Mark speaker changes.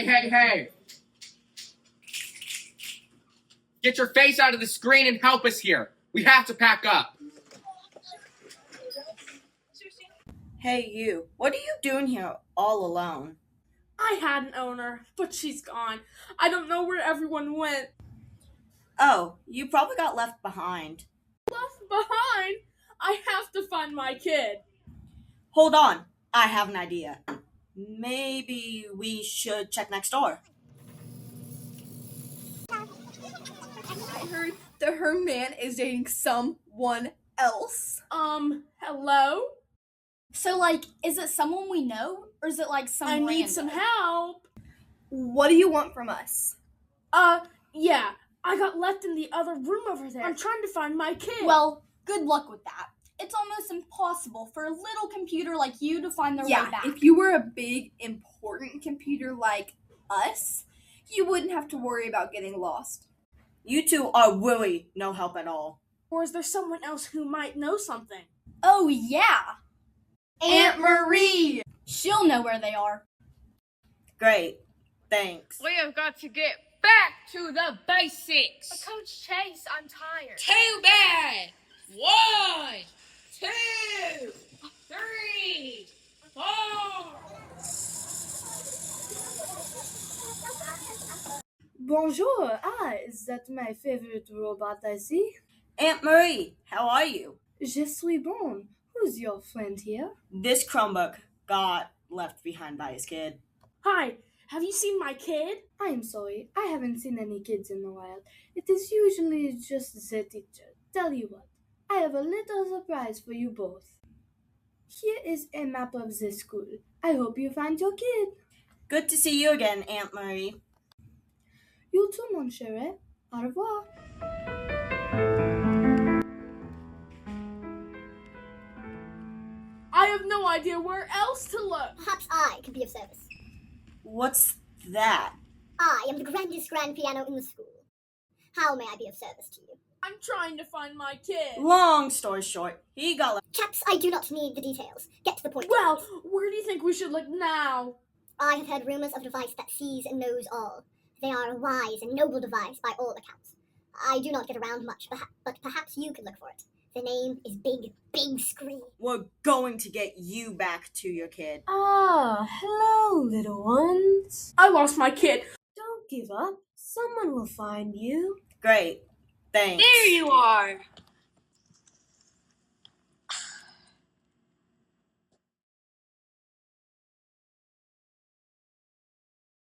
Speaker 1: Hey! Get your face out of the screen and help us here. We have to pack up.
Speaker 2: Hey, you. What are you doing here all alone?
Speaker 3: I had an owner, but she's gone. I don't know where everyone went.
Speaker 2: Oh, you probably got left behind.
Speaker 3: Left behind? I have to find my kid.
Speaker 2: Hold on. I have an idea. Maybe we should check next door.
Speaker 4: I heard that her man is dating someone else.
Speaker 3: Hello?
Speaker 5: So, like, is it someone we know, or is it like some
Speaker 3: I need
Speaker 5: random?
Speaker 3: some help.
Speaker 4: What do you want from us?
Speaker 3: Yeah. I got left in the other room over there. I'm trying to find my kid.
Speaker 5: Well, good luck with that. It's almost impossible for a little computer like you to find their way back.
Speaker 4: If you were a big, important computer like us, you wouldn't have to worry about getting lost.
Speaker 2: You two are really no help at all.
Speaker 3: Or is there someone else who might know something?
Speaker 5: Oh, yeah.
Speaker 4: Aunt Marie!
Speaker 5: She'll know where they are.
Speaker 2: Great. Thanks.
Speaker 6: We have got to get back to the basics.
Speaker 7: But Coach Chase, I'm tired.
Speaker 6: Too bad. 1, 2, 3, 4.
Speaker 8: Bonjour. Is that my favorite robot I see?
Speaker 2: Aunt Marie, how are you?
Speaker 8: Je suis bon. Who's your friend here?
Speaker 2: This Chromebook got left behind by his kid.
Speaker 3: Hi, have you seen my kid?
Speaker 8: I'm sorry, I haven't seen any kids in a while. It is usually just the teacher. Tell you what, I have a little surprise for you both. Here is a map of the school. I hope you find your kid.
Speaker 2: Good to see you again, Aunt Marie.
Speaker 8: You too, mon chéri. Au revoir.
Speaker 3: I have no idea where else to look.
Speaker 9: Perhaps I can be of service.
Speaker 2: What's that?
Speaker 9: I am the grandest grand piano in the school. How may I be of service to you?
Speaker 3: I'm trying to find my kid.
Speaker 2: Long story short, he got left.
Speaker 9: Chaps, I do not need the details. Get to the point.
Speaker 3: Well, where do you think we should look now?
Speaker 9: I have heard rumors of a device that sees and knows all. They are a wise and noble device by all accounts. I do not get around much, but perhaps you could look for it. The name is Big Screen.
Speaker 2: We're going to get you back to your kid.
Speaker 8: Ah, hello, little ones.
Speaker 3: I lost my kid.
Speaker 8: Don't give up. Someone will find you.
Speaker 2: Great. Thanks.
Speaker 6: There you are.